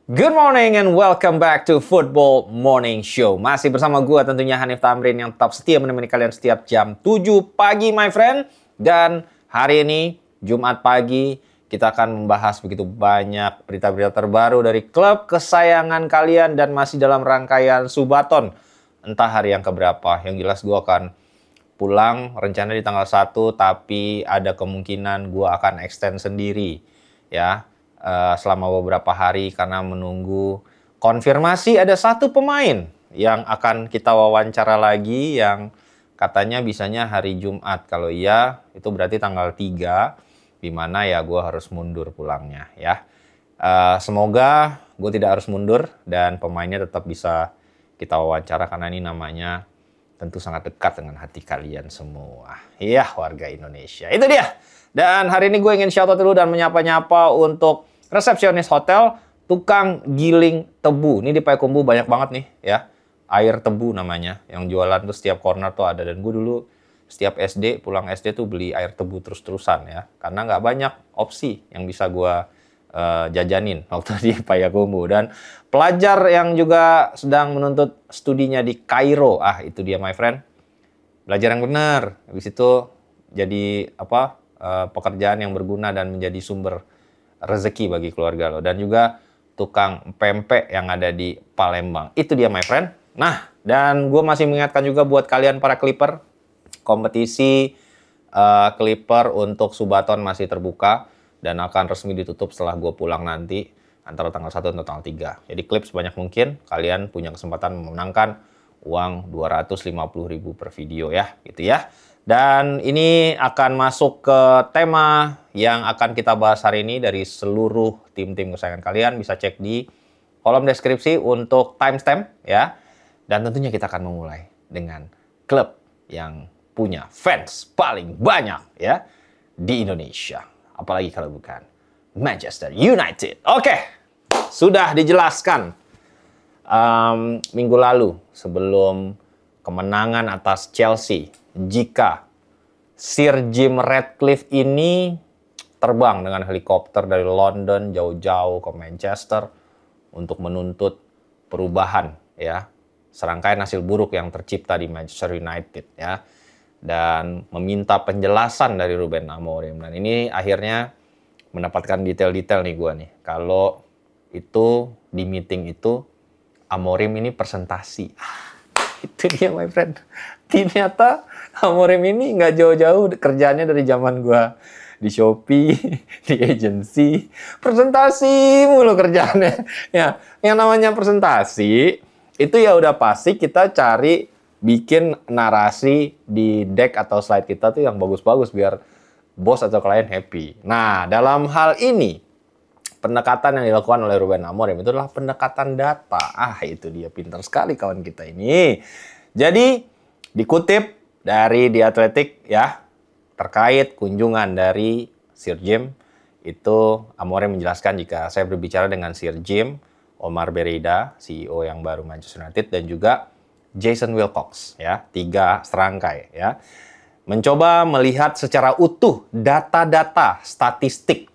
Good morning and welcome back to Football Morning Show. Masih bersama gue tentunya Hanif Tamrin yang tetap setia menemani kalian setiap jam 7 pagi my friend. Dan hari ini Jumat pagi kita akan membahas begitu banyak berita-berita terbaru dari klub kesayangan kalian dan masih dalam rangkaian Subaton. Entah hari yang keberapa, yang jelas gue akan pulang rencana di tanggal 1 tapi ada kemungkinan gue akan extend sendiri ya. Selama beberapa hari karena menunggu konfirmasi ada satu pemain yang akan kita wawancara lagi yang katanya bisanya hari Jumat. Kalau iya itu berarti tanggal 3 di mana ya gue harus mundur pulangnya ya. Semoga gue tidak harus mundur dan pemainnya tetap bisa kita wawancara karena ini namanya tentu sangat dekat dengan hati kalian semua. Iya, warga Indonesia. Itu dia. Dan hari ini gue ingin shout out dulu dan menyapa-nyapa untuk resepsionis hotel, tukang giling tebu. Ini di Payakumbuh banyak banget nih ya. Air tebu namanya. Yang jualan tuh setiap corner tuh ada. Dan gue dulu setiap SD, pulang SD tuh beli air tebu terus-terusan ya. Karena nggak banyak opsi yang bisa gue jajanin waktu di Payakumbuh. Dan pelajar yang juga sedang menuntut studinya di Kairo. Itu dia my friend. Belajar yang benar. Habis itu jadi pekerjaan yang berguna dan menjadi sumber rezeki bagi keluarga lo. Dan juga tukang pempek yang ada di Palembang. Itu dia my friend. Nah, dan gue masih mengingatkan juga buat kalian para Clipper, kompetisi Clipper untuk Subaton masih terbuka dan akan resmi ditutup setelah gue pulang nanti antara tanggal 1 atau tanggal 3. Jadi klip sebanyak mungkin kalian punya kesempatan memenangkan uang 250.000 per video ya, gitu ya. Dan ini akan masuk ke tema yang akan kita bahas hari ini dari seluruh tim-tim kesayangan kalian. Bisa cek di kolom deskripsi untuk timestamp ya. Dan tentunya kita akan memulai dengan klub yang punya fans paling banyak ya di Indonesia. Apalagi kalau bukan Manchester United. Oke, sudah dijelaskan minggu lalu sebelum kemenangan atas Chelsea. Jika Sir Jim Ratcliffe ini terbang dengan helikopter dari London jauh-jauh ke Manchester untuk menuntut perubahan ya, serangkaian hasil buruk yang tercipta di Manchester United ya, dan meminta penjelasan dari Ruben Amorim. Dan ini akhirnya mendapatkan detail-detail nih gue nih. Kalau itu di meeting itu Amorim ini presentasi. Itu dia my friend. Ternyata Amorim ini nggak jauh-jauh kerjaannya dari zaman gua di Shopee, di agency, presentasi mulu kerjaannya. Ya, yang namanya presentasi itu ya udah pasti kita cari bikin narasi di deck atau slide kita tuh yang bagus-bagus biar bos atau klien happy. Nah, dalam hal ini pendekatan yang dilakukan oleh Ruben Amorim itu adalah pendekatan data. Itu dia, pintar sekali kawan kita ini. Jadi dikutip dari The Athletic ya, terkait kunjungan dari Sir Jim, itu Amorim menjelaskan jika saya berbicara dengan Sir Jim, Omar Berreda, CEO yang baru Manchester United, dan juga Jason Wilcox ya, 3 serangkai ya, mencoba melihat secara utuh data-data statistik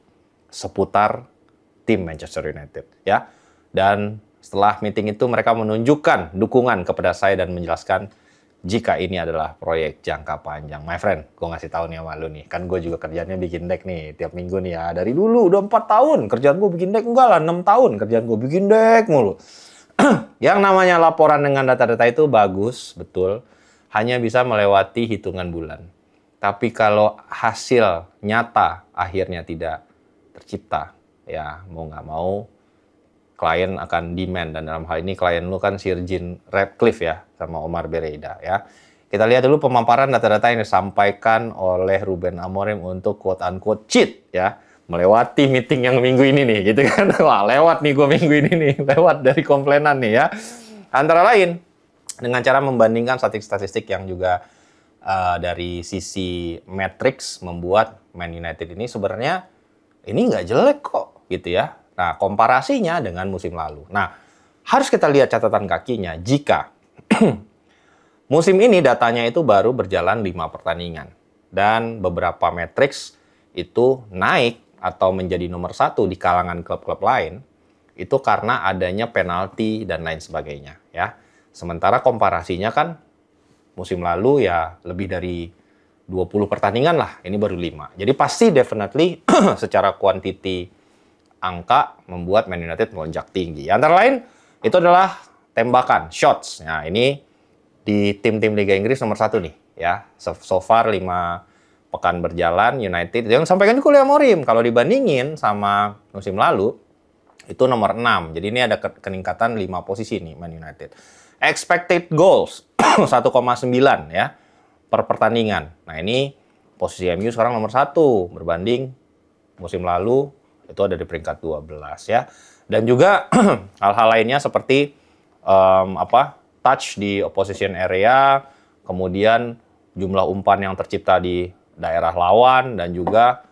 seputar tim Manchester United ya. Dan setelah meeting itu mereka menunjukkan dukungan kepada saya dan menjelaskan jika ini adalah proyek jangka panjang. My friend, gue ngasih tahu nih sama lu nih. Kan gue juga kerjanya bikin deck nih tiap minggu nih ya. Dari dulu udah 4 tahun kerjaan gue bikin deck. Enggak lah, 6 tahun kerjaan gue bikin deck mulu. Yang namanya laporan dengan data-data itu bagus, betul. Hanya bisa melewati hitungan bulan. Tapi kalau hasil nyata akhirnya tidak tercipta, ya mau nggak mau klien akan demand. Dan dalam hal ini klien lu kan Sir Jim Ratcliffe ya, sama Omar Berreda ya. Kita lihat dulu pemaparan data-data yang disampaikan oleh Ruben Amorim untuk quote-unquote cheat ya, melewati meeting yang minggu ini nih gitu kan. Wah, lewat nih gue minggu ini nih, lewat dari komplainan nih ya. Antara lain dengan cara membandingkan statistik-statistik yang juga dari sisi matrix membuat Man United ini sebenarnya ini nggak jelek kok gitu ya. Nah, komparasinya dengan musim lalu. Nah, harus kita lihat catatan kakinya jika musim ini datanya itu baru berjalan 5 pertandingan. Dan beberapa matriks itu naik atau menjadi nomor 1 di kalangan klub-klub lain. itu karena adanya penalti dan lain sebagainya ya. Sementara komparasinya kan musim lalu ya lebih dari 20 pertandingan lah, ini baru 5. Jadi pasti definitely secara quantity angka membuat Man United melonjak tinggi. Antara lain itu adalah tembakan, shots. Nah ini di tim-tim Liga Inggris nomor 1 nih ya. So far 5 pekan berjalan United, yang sampaikan juga oleh Amorim, kalau dibandingin sama musim lalu, itu nomor 6. Jadi ini ada keningkatan 5 posisi nih Man United. Expected goals 1,9 ya per pertandingan. Nah ini posisi MU sekarang nomor 1 berbanding musim lalu itu ada di peringkat 12 ya. Dan juga hal-hal lainnya seperti touch di opposition area, kemudian jumlah umpan yang tercipta di daerah lawan, dan juga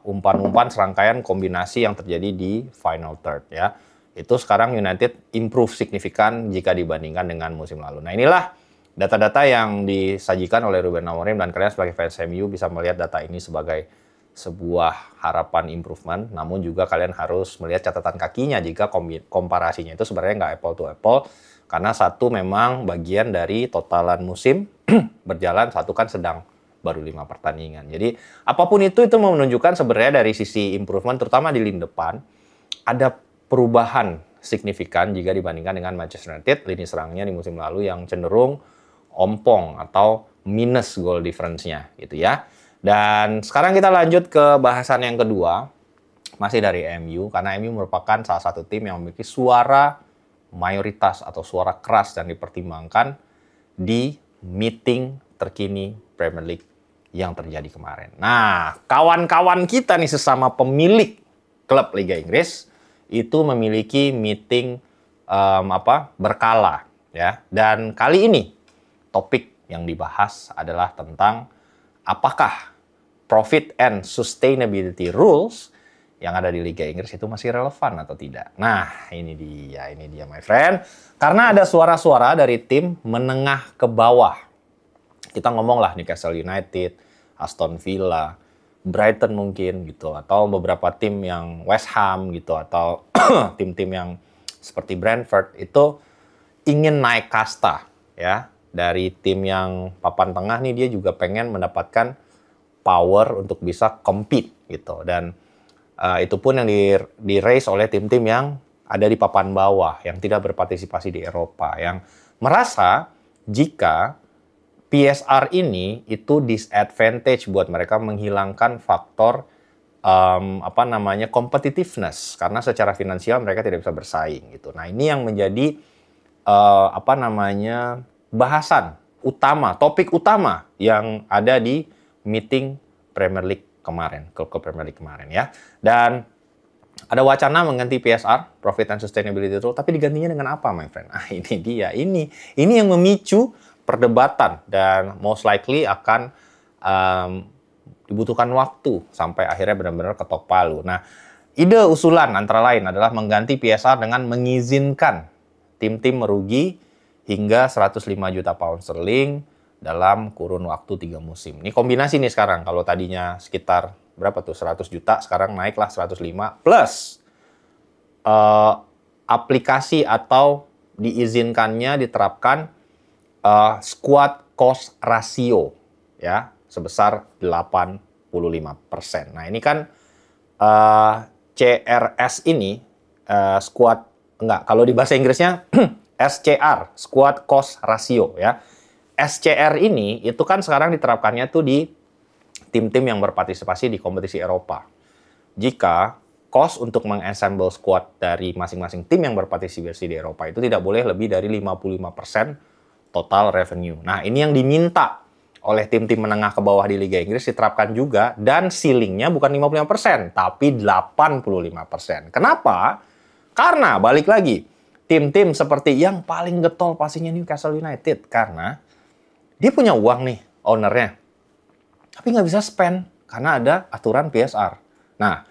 umpan-umpan serangkaian kombinasi yang terjadi di final third ya. Itu sekarang United improve signifikan jika dibandingkan dengan musim lalu. Nah inilah data-data yang disajikan oleh Ruben Amorim, dan kalian sebagai fans MU bisa melihat data ini sebagai sebuah harapan improvement, namun juga kalian harus melihat catatan kakinya jika komparasinya itu sebenarnya nggak apple to apple, karena satu memang bagian dari totalan musim berjalan, satu kan sedang baru 5 pertandingan. Jadi apapun itu menunjukkan sebenarnya dari sisi improvement, terutama di lini depan, ada perubahan signifikan jika dibandingkan dengan Manchester United, lini serangnya di musim lalu yang cenderung ompong atau minus goal difference-nya gitu ya. Dan sekarang kita lanjut ke bahasan yang kedua, masih dari MU, karena MU merupakan salah satu tim yang memiliki suara mayoritas atau suara keras dan dipertimbangkan di meeting terkini Premier League yang terjadi kemarin. Nah, kawan-kawan kita nih sesama pemilik klub Liga Inggris itu memiliki meeting berkala ya. Dan kali ini topik yang dibahas adalah tentang apakah profit and sustainability rules yang ada di Liga Inggris itu masih relevan atau tidak. Nah, ini dia my friend. Karena ada suara-suara dari tim menengah ke bawah. Kita ngomong lah Newcastle United, Aston Villa, Brighton mungkin gitu, atau beberapa tim yang West Ham gitu, atau tim-tim yang seperti Brentford itu ingin naik kasta ya. Dari tim yang papan tengah nih, dia juga pengen mendapatkan power untuk bisa compete gitu. Dan itu pun yang di-raise oleh tim-tim yang ada di papan bawah, yang tidak berpartisipasi di Eropa, yang merasa jika PSR ini itu disadvantage buat mereka, menghilangkan faktor competitiveness, karena secara finansial mereka tidak bisa bersaing gitu. Nah, ini yang menjadi bahasan utama, topik utama yang ada di meeting Premier League kemarin, klub Premier League kemarin ya. Dan ada wacana mengganti PSR, Profit and Sustainability Rule, tapi digantinya dengan apa, my friend? Ah, ini dia, ini yang memicu perdebatan dan most likely akan dibutuhkan waktu sampai akhirnya benar-benar ketok palu. Nah, ide usulan antara lain adalah mengganti PSR dengan mengizinkan tim-tim merugi hingga 105 juta pound sterling dalam kurun waktu 3 musim. Ini kombinasi nih sekarang, kalau tadinya sekitar berapa tuh 100 juta, sekarang naiklah 105 plus aplikasi atau diizinkannya diterapkan squad cost ratio ya sebesar 85%. Nah, ini kan CRS ini kalau di bahasa Inggrisnya SCR, squad cost ratio ya. SCR ini itu kan sekarang diterapkannya tuh di tim-tim yang berpartisipasi di kompetisi Eropa. Jika cost untuk mengassemble squad dari masing-masing tim yang berpartisipasi di Eropa itu tidak boleh lebih dari 55% total revenue. Nah, ini yang diminta oleh tim-tim menengah ke bawah di Liga Inggris diterapkan juga, dan ceilingnya bukan 55%, tapi 85%. Kenapa? Karena balik lagi, tim-tim seperti yang paling getol pastinya Newcastle United, karena dia punya uang nih, ownernya, tapi nggak bisa spend karena ada aturan PSR. Nah,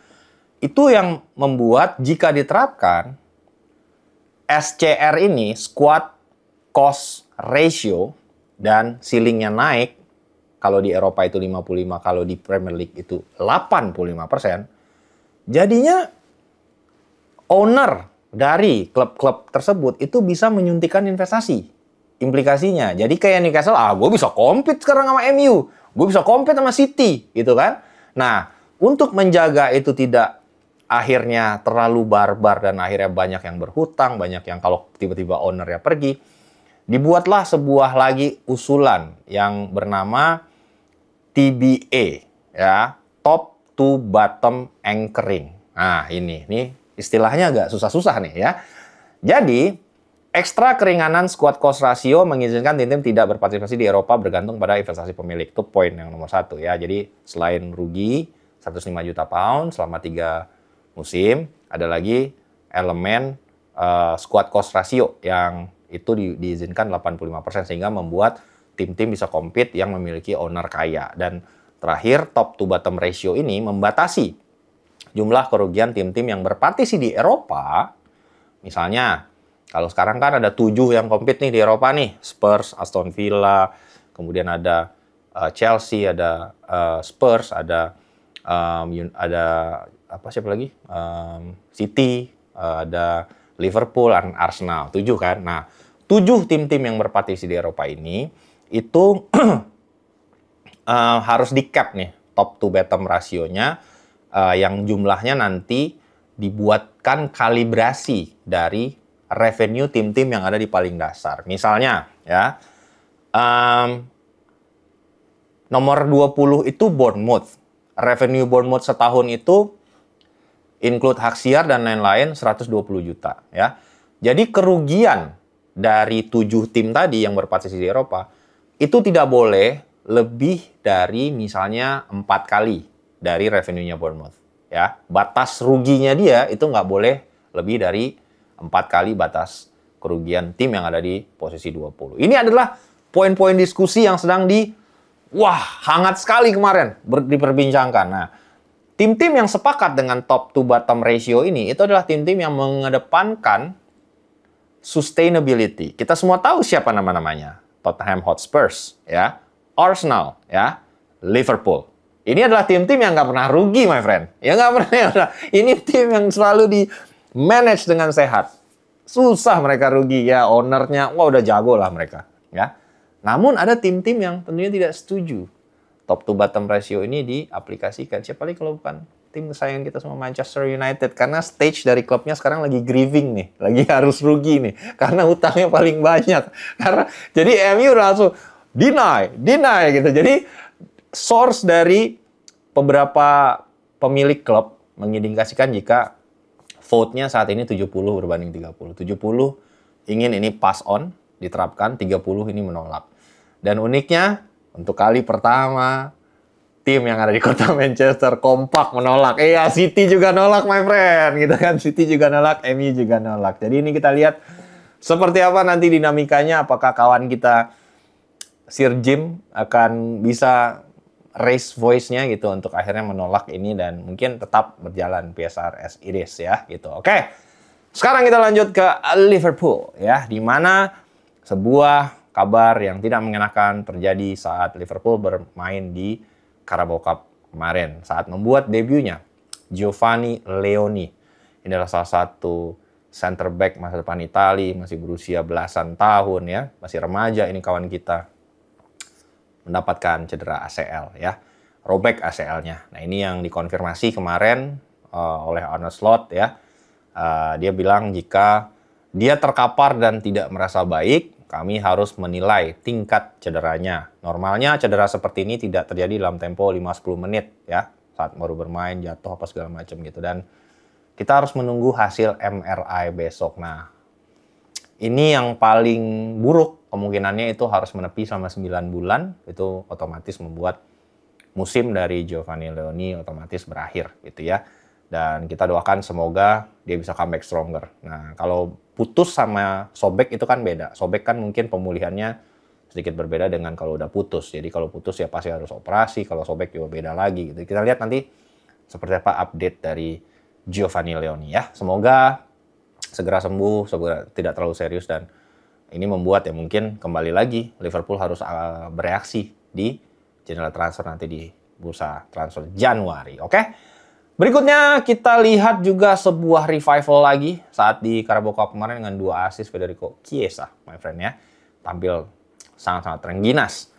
itu yang membuat jika diterapkan SCR ini, squad cost ratio, dan ceilingnya naik, kalau di Eropa itu 55, kalau di Premier League itu 85%, jadinya owner dari klub-klub tersebut itu bisa menyuntikkan investasi. Implikasinya. Jadi kayak Newcastle, gue bisa compete sekarang sama MU. Gue bisa compete sama City, gitu kan. Nah, untuk menjaga itu tidak akhirnya terlalu barbar dan akhirnya banyak yang berhutang, banyak yang kalau tiba-tiba ownernya pergi, dibuatlah sebuah lagi usulan yang bernama TBA, ya, top to bottom anchoring. Nah, ini istilahnya agak susah-susah nih ya. Jadi, ekstra keringanan squad cost ratio mengizinkan tim-tim tidak berpartisipasi di Eropa bergantung pada investasi pemilik. Itu poin yang nomor 1 ya. Jadi, selain rugi 105 juta pound selama 3 musim, ada lagi elemen squad cost ratio yang itu diizinkan 85% sehingga membuat tim-tim bisa compete yang memiliki owner kaya. Dan terakhir, top to bottom ratio ini membatasi jumlah kerugian tim-tim yang berpartisi di Eropa. Misalnya, kalau sekarang kan ada 7 yang compete nih di Eropa nih. Spurs, Aston Villa, kemudian ada Chelsea, ada Spurs, ada siapa lagi? City, ada Liverpool, Arsenal. 7 kan? Nah, 7 tim-tim yang berpartisi di Eropa ini itu harus di-cap nih top to bottom rasionya, yang jumlahnya nanti dibuatkan kalibrasi dari revenue tim-tim yang ada di paling dasar. Misalnya ya, nomor 20 itu Bournemouth. Revenue Bournemouth setahun itu include hak siar dan lain-lain 120 juta ya. Jadi kerugian dari 7 tim tadi yang berpartisipasi di Eropa itu tidak boleh lebih dari misalnya 4 kali dari revenue-nya Bournemouth ya. Batas ruginya dia itu nggak boleh lebih dari 4 kali batas kerugian tim yang ada di posisi 20. Ini adalah poin-poin diskusi yang sedang hangat sekali kemarin diperbincangkan. Nah, tim-tim yang sepakat dengan top to bottom ratio ini itu adalah tim-tim yang mengedepankan sustainability. Kita semua tahu siapa nama-namanya. Tottenham Hotspurs, ya, Arsenal, ya, Liverpool. Ini adalah tim-tim yang nggak pernah rugi, my friend. Ya nggak pernah. Ya. Ini tim yang selalu di-manage dengan sehat. Susah mereka rugi, ya. Ownernya, udah jago lah mereka. Ya. Namun ada tim-tim yang tentunya tidak setuju. Top to bottom ratio ini diaplikasikan. Siapa lagi kalau bukan tim kesayangan kita semua, Manchester United. Karena stage dari klubnya sekarang lagi grieving nih. Lagi harus rugi nih. Karena utangnya paling banyak. Jadi MU langsung deny gitu. Jadi source dari beberapa pemilik klub mengindikasikan jika vote-nya saat ini 70 berbanding 30. 70 ingin ini pass on, diterapkan, 30 ini menolak. Dan uniknya, untuk kali pertama, tim yang ada di kota Manchester kompak menolak. City juga nolak, my friend. Gitu kan, City juga nolak, MU juga nolak. Jadi ini kita lihat seperti apa nanti dinamikanya, apakah kawan kita Sir Jim akan bisa raise voice-nya gitu untuk akhirnya menolak ini dan mungkin tetap berjalan PSR as it is ya gitu. Oke. Sekarang kita lanjut ke Liverpool ya, di mana sebuah kabar yang tidak mengenakan terjadi saat Liverpool bermain di Carabao Cup kemarin saat membuat debutnya Giovanni Leoni. Ini adalah salah satu center back masa depan Italia, masih berusia belasan tahun ya, masih remaja ini kawan kita. Mendapatkan cedera ACL ya, robek ACL-nya. Nah ini yang dikonfirmasi kemarin oleh Arne Slot ya. Dia bilang jika dia terkapar dan tidak merasa baik, kami harus menilai tingkat cederanya. Normalnya cedera seperti ini tidak terjadi dalam tempo 5-10 menit ya, saat baru bermain, jatuh apa segala macam gitu. Dan kita harus menunggu hasil MRI besok. Nah ini yang paling buruk, kemungkinannya itu harus menepi selama 9 bulan, itu otomatis membuat musim dari Giovanni Leoni otomatis berakhir gitu ya. Dan kita doakan semoga dia bisa comeback stronger. Nah, kalau putus sama sobek itu kan beda. Sobek kan mungkin pemulihannya sedikit berbeda dengan kalau udah putus. Jadi kalau putus ya pasti harus operasi, kalau sobek juga beda lagi gitu. Kita lihat nanti seperti apa update dari Giovanni Leoni ya. Semoga segera sembuh, segera tidak terlalu serius dan ini membuat ya mungkin kembali lagi Liverpool harus bereaksi di jendela transfer nanti di bursa transfer Januari. Oke? Berikutnya kita lihat juga sebuah revival lagi saat di Carabao Cup kemarin dengan 2 assist Federico Chiesa, my friend ya. Tampil sangat-sangat terengginas.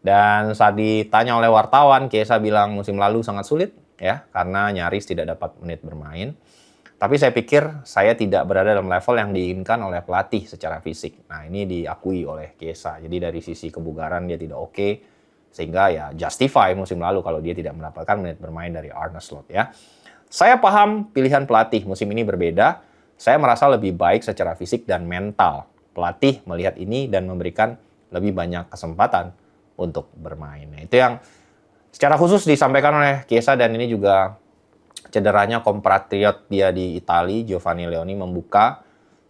Dan saat ditanya oleh wartawan, Chiesa bilang musim lalu sangat sulit ya karena nyaris tidak dapat menit bermain. Tapi saya pikir saya tidak berada dalam level yang diinginkan oleh pelatih secara fisik. Nah, ini diakui oleh Chiesa. Jadi dari sisi kebugaran dia tidak oke. Sehingga ya justify musim lalu kalau dia tidak mendapatkan menit bermain dari Arne Slot ya. Saya paham pilihan pelatih musim ini berbeda. Saya merasa lebih baik secara fisik dan mental. Pelatih melihat ini dan memberikan lebih banyak kesempatan untuk bermain. Nah, itu yang secara khusus disampaikan oleh Chiesa, dan ini juga cederanya kompatriot dia di Italia, Giovanni Leoni, membuka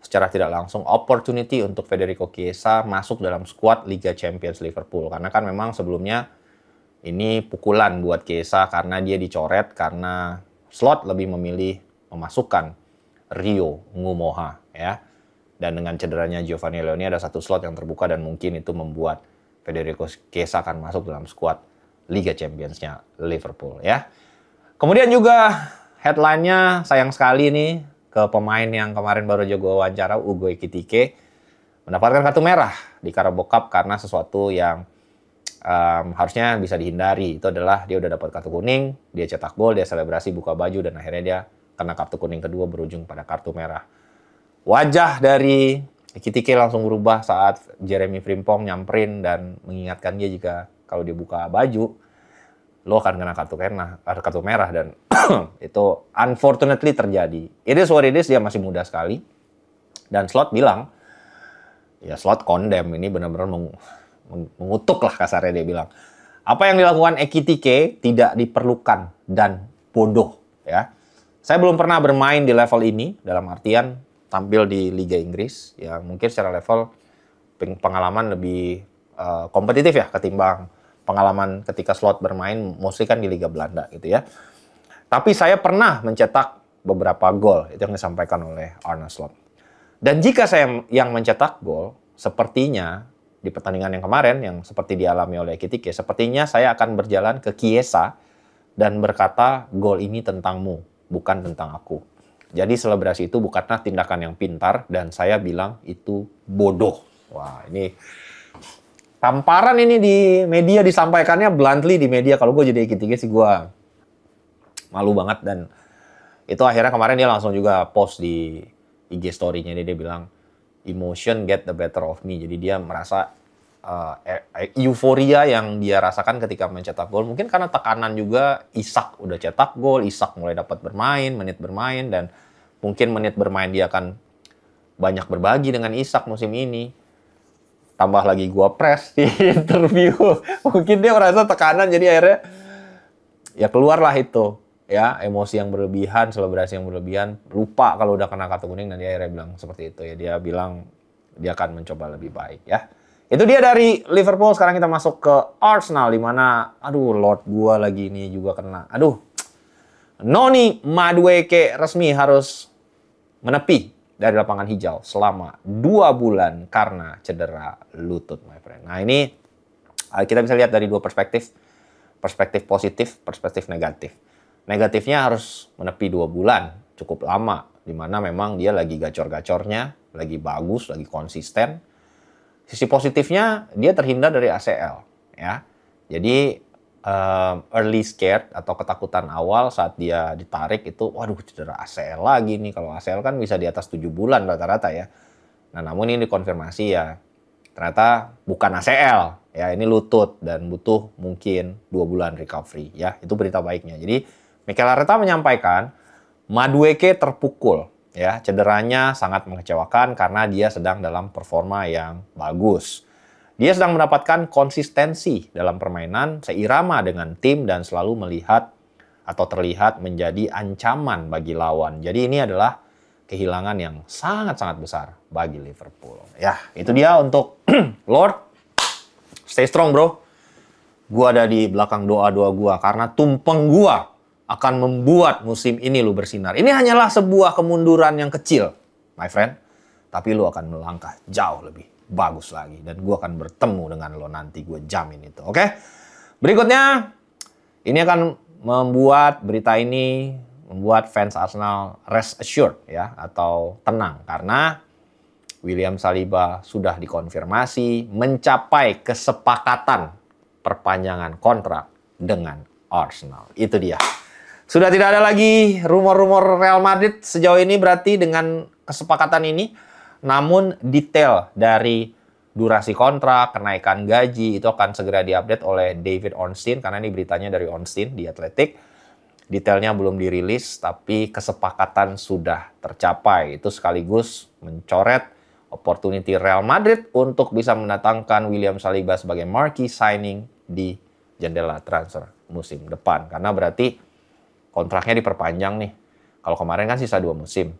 secara tidak langsung opportunity untuk Federico Chiesa masuk dalam skuad Liga Champions Liverpool. Karena kan memang sebelumnya ini pukulan buat Chiesa karena dia dicoret karena Slot lebih memilih memasukkan Rio Ngumoha ya. Dan dengan cederanya Giovanni Leoni ada satu slot yang terbuka dan mungkin itu membuat Federico Chiesa akan masuk dalam skuad Liga Champions-nya Liverpool ya. Kemudian juga headline-nya sayang sekali nih ke pemain yang kemarin baru jago wawancara, Ugo Ekitike, mendapatkan kartu merah di Carabao Cup karena sesuatu yang harusnya bisa dihindari. Itu adalah dia udah dapat kartu kuning, dia cetak gol, dia selebrasi buka baju, dan akhirnya dia kena kartu kuning kedua berujung pada kartu merah. Wajah dari Ekitike langsung berubah saat Jeremy Frimpong nyamperin dan mengingatkan dia jika kalau dia buka baju, lo akan kena kartu merah, dan itu unfortunately terjadi. It is what it is, dia masih muda sekali. Dan Slot bilang, ya Slot condemn, ini benar-benar mengutuk lah kasarnya, dia bilang. Apa yang dilakukan Ekitike tidak diperlukan dan bodoh ya. Saya belum pernah bermain di level ini, dalam artian tampil di Liga Inggris, ya mungkin secara level pengalaman lebih kompetitif ya ketimbang pengalaman ketika Slot bermain, mostly kan di Liga Belanda gitu ya. Tapi saya pernah mencetak beberapa gol, itu yang disampaikan oleh Arne Slot. Dan jika saya yang mencetak gol, sepertinya di pertandingan yang kemarin, yang seperti dialami oleh Ekitike, sepertinya saya akan berjalan ke Chiesa dan berkata, gol ini tentangmu, bukan tentang aku. Jadi selebrasi itu bukanlah tindakan yang pintar, dan saya bilang itu bodoh. Wah, ini tamparan ini di media disampaikannya bluntly di media. Kalau gue jadi Ekitike sih gue malu banget, dan itu akhirnya kemarin dia langsung juga post di IG story-nya, dia bilang emotion get the better of me. Jadi dia merasa euforia yang dia rasakan ketika mencetak gol mungkin karena tekanan juga. Isak udah cetak gol, Isak mulai dapat menit bermain, dan mungkin menit bermain dia akan banyak berbagi dengan Isak musim ini. Tambah lagi gua press di interview, mungkin dia merasa tekanan, jadi akhirnya ya keluarlah itu ya, emosi yang berlebihan, selebrasi yang berlebihan, lupa kalau udah kena kartu kuning, dan dia akhirnya bilang seperti itu ya. Dia bilang dia akan mencoba lebih baik ya. Itu dia dari Liverpool. Sekarang kita masuk ke Arsenal, di mana aduh Lord gua lagi ini juga kena. Aduh, Noni Madueke resmi harus menepi dari lapangan hijau selama 2 bulan karena cedera lutut, my friend. Nah, ini kita bisa lihat dari 2 perspektif. Perspektif positif, perspektif negatif. Negatifnya harus menepi 2 bulan, cukup lama, di mana memang dia lagi gacor-gacornya, lagi bagus, lagi konsisten. Sisi positifnya dia terhindar dari ACL ya. Jadi early scared atau ketakutan awal saat dia ditarik itu, waduh cedera ACL lagi nih. Kalau ACL kan bisa di atas 7 bulan rata-rata ya. Nah, namun ini dikonfirmasi ya ternyata bukan ACL ya, ini lutut dan butuh mungkin 2 bulan recovery ya. Itu berita baiknya. Jadi Mikel Arteta menyampaikan Madueke terpukul ya, cederanya sangat mengecewakan karena dia sedang dalam performa yang bagus. Dia sedang mendapatkan konsistensi dalam permainan seirama dengan tim dan selalu melihat atau terlihat menjadi ancaman bagi lawan. Jadi ini adalah kehilangan yang sangat-sangat besar bagi Liverpool. Ya, itu dia untuk Lord. Stay strong, bro. Gua ada di belakang doa-doa gua karena tumpeng gua akan membuat musim ini lu bersinar. Ini hanyalah sebuah kemunduran yang kecil, my friend. Tapi lu akan melangkah jauh lebih bagus lagi. Dan gue akan bertemu dengan lo nanti, gue jamin itu. Oke? Berikutnya, ini akan membuat berita ini membuat fans Arsenal rest assured ya, atau tenang, karena William Saliba sudah dikonfirmasi mencapai kesepakatan perpanjangan kontrak dengan Arsenal. Itu dia. Sudah tidak ada lagi rumor-rumor Real Madrid sejauh ini berarti dengan kesepakatan ini. Namun detail dari durasi kontrak, kenaikan gaji itu akan segera diupdate oleh David Ornstein, karena ini beritanya dari Ornstein di Athletic. Detailnya belum dirilis, tapi kesepakatan sudah tercapai. Itu sekaligus mencoret opportunity Real Madrid untuk bisa mendatangkan William Saliba sebagai marquee signing di jendela transfer musim depan. Karena berarti kontraknya diperpanjang nih. Kalau kemarin kan sisa 2 musim.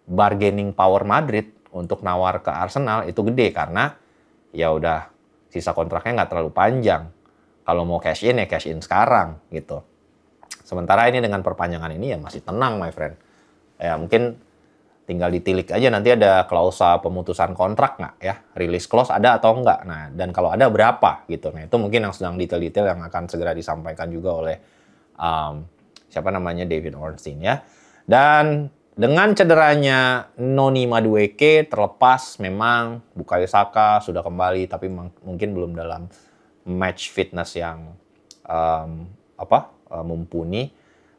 Bargaining power Madrid untuk nawar ke Arsenal itu gede karena ya udah sisa kontraknya nggak terlalu panjang. Kalau mau cash in ya cash in sekarang gitu. Sementara ini dengan perpanjangan ini ya masih tenang my friend. Ya mungkin tinggal ditilik aja nanti ada klausa pemutusan kontrak nggak ya, release clause ada atau enggak. Nah, dan kalau ada berapa gitu. Nah, itu mungkin yang sedang detail-detail yang akan segera disampaikan juga oleh David Ornstein ya. Dan dengan cederanya Noni Madueke terlepas, memang Bukayo Saka sudah kembali tapi mungkin belum dalam match fitness yang mumpuni.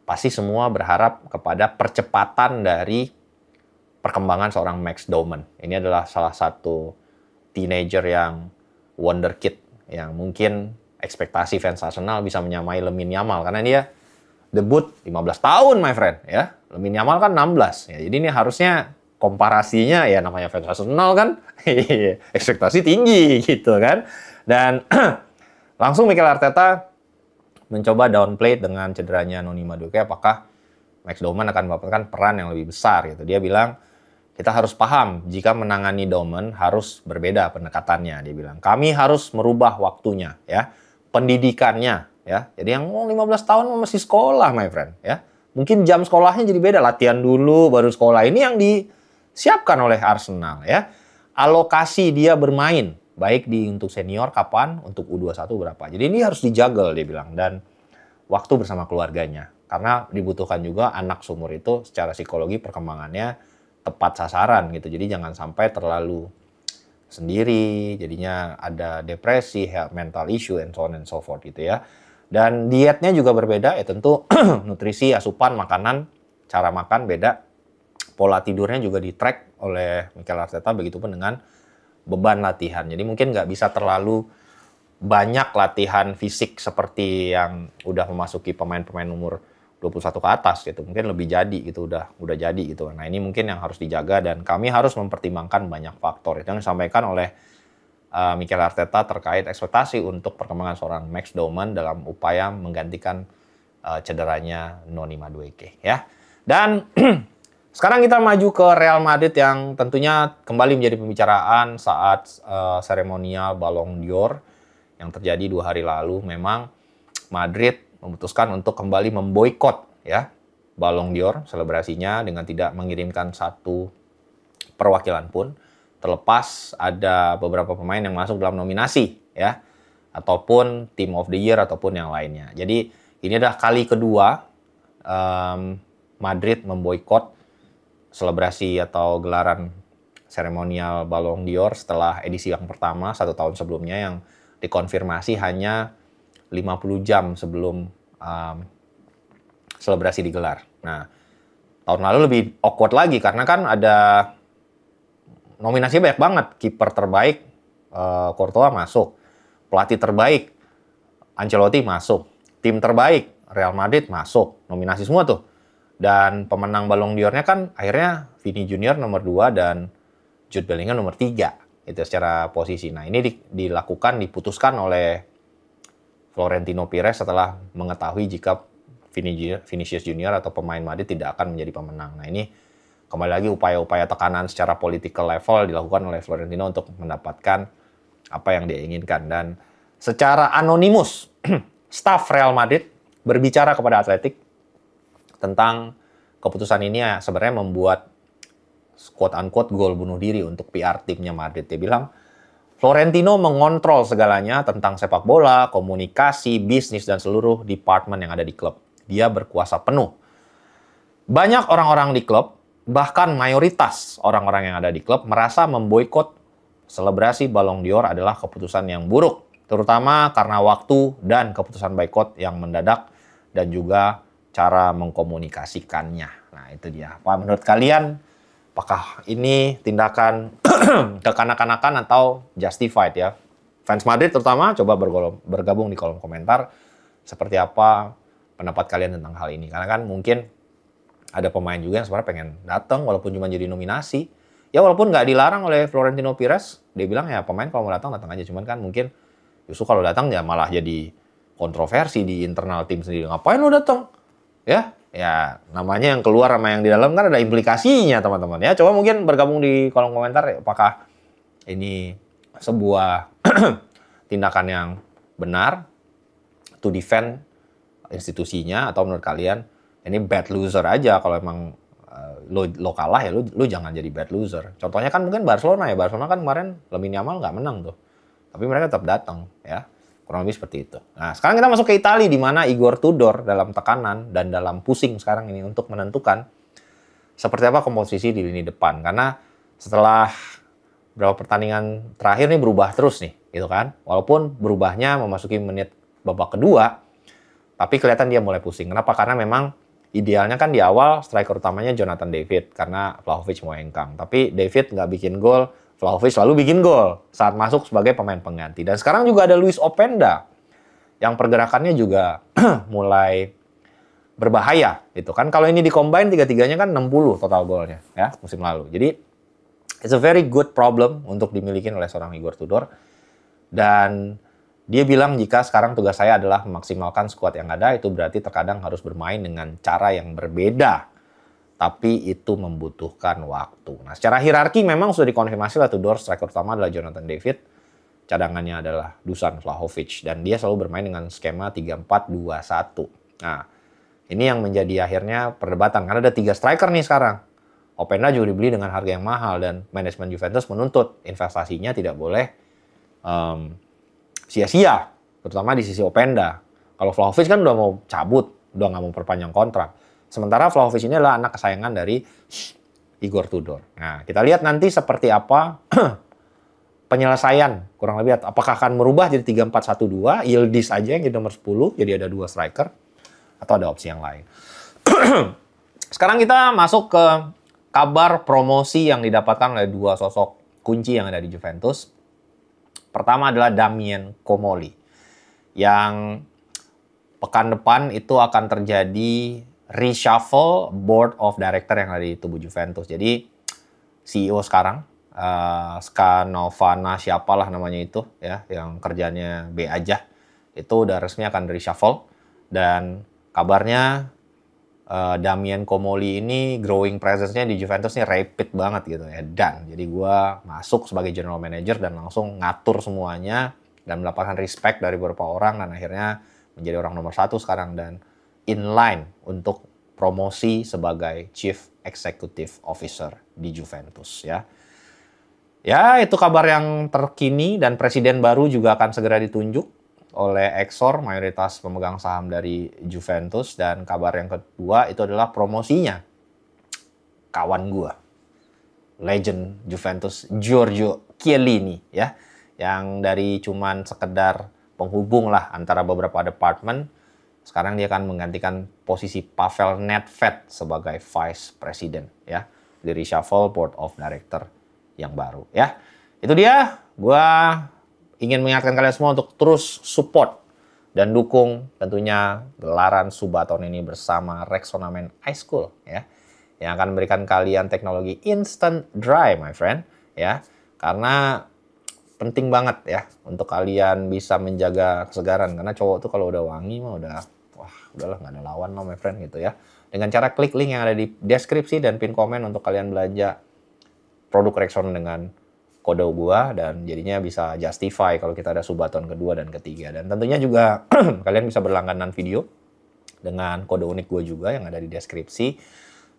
Pasti semua berharap kepada percepatan dari perkembangan seorang Max Doman. Ini adalah salah satu teenager yang wonderkid yang mungkin ekspektasi fans Arsenal bisa menyamai Lamine Yamal karena dia debut 15 tahun my friend ya. Lamine Yamal kan 16 ya. Jadi ini harusnya komparasinya ya namanya fans Arsenal kan ekspektasi tinggi gitu kan. Dan langsung Mikel Arteta mencoba downplay dengan cederanya Noni Madueke, apakah Max Doman akan mendapatkan peran yang lebih besar gitu. Dia bilang kita harus paham jika menangani Doman harus berbeda pendekatannya. Dia bilang kami harus merubah waktunya ya, pendidikannya ya. Jadi yang 15 tahun masih sekolah my friend ya. Mungkin jam sekolahnya jadi beda, latihan dulu baru sekolah. Ini yang disiapkan oleh Arsenal ya. Alokasi dia bermain baik untuk senior kapan, untuk U21 berapa. Jadi ini harus dijaga dia bilang, dan waktu bersama keluarganya. Karena dibutuhkan juga anak seumur itu secara psikologi perkembangannya tepat sasaran gitu. Jadi jangan sampai terlalu sendiri, jadinya ada depresi, mental issue, and so on and so forth gitu ya. Dan dietnya juga berbeda ya tentu, nutrisi, asupan, makanan, cara makan beda. Pola tidurnya juga di-track oleh Mikel Arteta, begitupun dengan beban latihan. Jadi mungkin nggak bisa terlalu banyak latihan fisik seperti yang udah memasuki pemain-pemain umur 21 ke atas gitu. Mungkin lebih jadi gitu, udah jadi gitu. Nah, ini mungkin yang harus dijaga dan kami harus mempertimbangkan banyak faktor. Itu yang disampaikan oleh Mikel Arteta terkait ekspektasi untuk perkembangan seorang Max Doman dalam upaya menggantikan cederanya Noni Madueke ya. Dan sekarang kita maju ke Real Madrid yang tentunya kembali menjadi pembicaraan saat seremonial Ballon d'Or yang terjadi 2 hari lalu. Memang Madrid memutuskan untuk kembali memboikot ya Ballon d'Or selebrasinya dengan tidak mengirimkan satu perwakilan pun, terlepas ada beberapa pemain yang masuk dalam nominasi ya, ataupun Team of the Year ataupun yang lainnya. Jadi ini adalah kali kedua Madrid memboikot selebrasi atau gelaran seremonial Ballon d'Or setelah edisi yang pertama 1 tahun sebelumnya yang dikonfirmasi hanya 50 jam sebelum selebrasi digelar. Nah, tahun lalu lebih awkward lagi karena kan ada nominasinya banyak banget. Kiper terbaik Courtois masuk, pelatih terbaik Ancelotti masuk, tim terbaik Real Madrid masuk, nominasi semua tuh. Dan pemenang Ballon d'Or-nya kan akhirnya Vini Junior nomor 2 dan Jude Bellingham nomor 3. Itu secara posisi. Nah, ini diputuskan oleh Florentino Perez setelah mengetahui jika Vinicius Junior atau pemain Madrid tidak akan menjadi pemenang. Nah, ini kembali lagi upaya-upaya tekanan secara political level dilakukan oleh Florentino untuk mendapatkan apa yang dia inginkan. Dan secara anonimus, staf Real Madrid berbicara kepada Athletic tentang keputusan ini ya sebenarnya membuat quote-unquote gol bunuh diri untuk PR timnya Madrid. Dia bilang, Florentino mengontrol segalanya tentang sepak bola, komunikasi, bisnis, dan seluruh departemen yang ada di klub. Dia berkuasa penuh. Banyak orang-orang di klub, bahkan mayoritas orang-orang yang ada di klub merasa memboikot selebrasi Ballon d'Or adalah keputusan yang buruk, terutama karena waktu dan keputusan boikot yang mendadak dan juga cara mengkomunikasikannya. Nah, itu dia. Apa menurut kalian? Apakah ini tindakan kekanak-kanakan atau justified ya? Fans Madrid terutama coba bergabung di kolom komentar seperti apa pendapat kalian tentang hal ini. Karena kan mungkin ada pemain juga yang sebenarnya pengen datang walaupun cuma jadi nominasi. Ya walaupun nggak dilarang oleh Florentino Perez, dia bilang ya pemain kalau mau datang aja. Cuman kan mungkin justru kalau datang ya malah jadi kontroversi di internal tim sendiri. Ngapain lo datang? Ya namanya yang keluar sama yang di dalam kan ada implikasinya teman-teman ya. Coba mungkin bergabung di kolom komentar apakah ini sebuah tindakan yang benar to defend institusinya atau menurut kalian ini bad loser aja. Kalau emang lo kalah ya lo jangan jadi bad loser. Contohnya kan mungkin Barcelona kan kemarin Lamine Yamal nggak menang tuh. Tapi mereka tetap datang ya. Kurang lebih seperti itu. Nah, sekarang kita masuk ke Italia di mana Igor Tudor dalam tekanan dan dalam pusing sekarang ini untuk menentukan seperti apa komposisi di lini depan. Karena setelah beberapa pertandingan terakhir nih berubah terus nih, gitu kan. Walaupun berubahnya memasuki menit babak kedua, tapi kelihatan dia mulai pusing. Kenapa? Karena memang idealnya kan di awal striker utamanya Jonathan David karena Vlahovic mau hengkang. Tapi David nggak bikin gol, Vlahovic selalu bikin gol saat masuk sebagai pemain pengganti. Dan sekarang juga ada Luis Openda yang pergerakannya juga mulai berbahaya gitu kan. Kalau ini di-combine tiga-tiganya kan 60 total golnya ya musim lalu. Jadi it's a very good problem untuk dimiliki oleh seorang Igor Tudor. Dan dia bilang jika sekarang tugas saya adalah memaksimalkan skuad yang ada, itu berarti terkadang harus bermain dengan cara yang berbeda. Tapi itu membutuhkan waktu. Nah, secara hierarki memang sudah dikonfirmasi lah Tudor, striker utama adalah Jonathan David, cadangannya adalah Dusan Vlahovic, dan dia selalu bermain dengan skema 3-4-2-1. Nah, ini yang menjadi akhirnya perdebatan, karena ada 3 striker nih sekarang. Openda juga dibeli dengan harga yang mahal, dan manajemen Juventus menuntut investasinya tidak boleh sia-sia, terutama di sisi Openda. Kalau Vlahovic kan udah mau cabut, udah nggak mau perpanjang kontrak. Sementara Vlahovic ini adalah anak kesayangan dari Igor Tudor. Nah, kita lihat nanti seperti apa penyelesaian, kurang lebih apakah akan merubah jadi 3-4-1-2, Yildiz aja yang jadi nomor 10, jadi ada 2 striker, atau ada opsi yang lain. Sekarang kita masuk ke kabar promosi yang didapatkan oleh 2 sosok kunci yang ada di Juventus. Pertama adalah Damien Comolli, yang pekan depan itu akan terjadi reshuffle board of director yang ada di tubuh Juventus. Jadi CEO sekarang, Scanovana siapalah namanya itu, ya, yang kerjanya B aja, itu udah resmi akan reshuffle. Dan kabarnya Damien Comolli ini growing presence-nya di Juventus ini rapid banget gitu ya. Dan jadi gue masuk sebagai general manager dan langsung ngatur semuanya dan mendapatkan respect dari beberapa orang dan akhirnya menjadi orang nomor 1 sekarang dan inline untuk promosi sebagai Chief Executive Officer di Juventus ya. Ya, itu kabar yang terkini dan presiden baru juga akan segera ditunjuk oleh Exor, mayoritas pemegang saham dari Juventus. Dan kabar yang kedua itu adalah promosinya kawan gua, legend Juventus Giorgio Chiellini ya, yang dari cuman sekedar penghubung lah antara beberapa departemen. Sekarang dia akan menggantikan posisi Pavel Nedved sebagai Vice President ya, di reshuffle Board of Director yang baru ya. Itu dia, gua ingin mengingatkan kalian semua untuk terus support dan dukung tentunya gelaran Subathon ini bersama Rexona Men Ice Cool ya, yang akan memberikan kalian teknologi instant dry my friend ya, karena penting banget ya untuk kalian bisa menjaga kesegaran, karena cowok tuh kalau udah wangi mah udahlah nggak ada lawan lah my friend gitu ya. Dengan cara klik link yang ada di deskripsi dan pin komen untuk kalian belanja produk Rexona dengan kode gua, dan jadinya bisa justify kalau kita ada Subathon kedua dan ketiga. Dan tentunya juga kalian bisa berlangganan video dengan kode unik gua juga yang ada di deskripsi,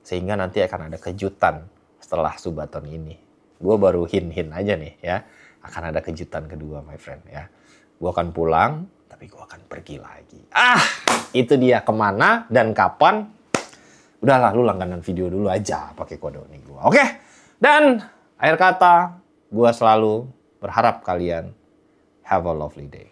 sehingga nanti akan ada kejutan setelah Subathon ini. Gua baru hint-hint aja nih ya, akan ada kejutan kedua my friend ya. Gua akan pulang, tapi gua akan pergi lagi. Itu dia, kemana dan kapan udahlah lu langganan video dulu aja pakai kode unik gua. Oke? Dan akhir kata, gua selalu berharap kalian have a lovely day.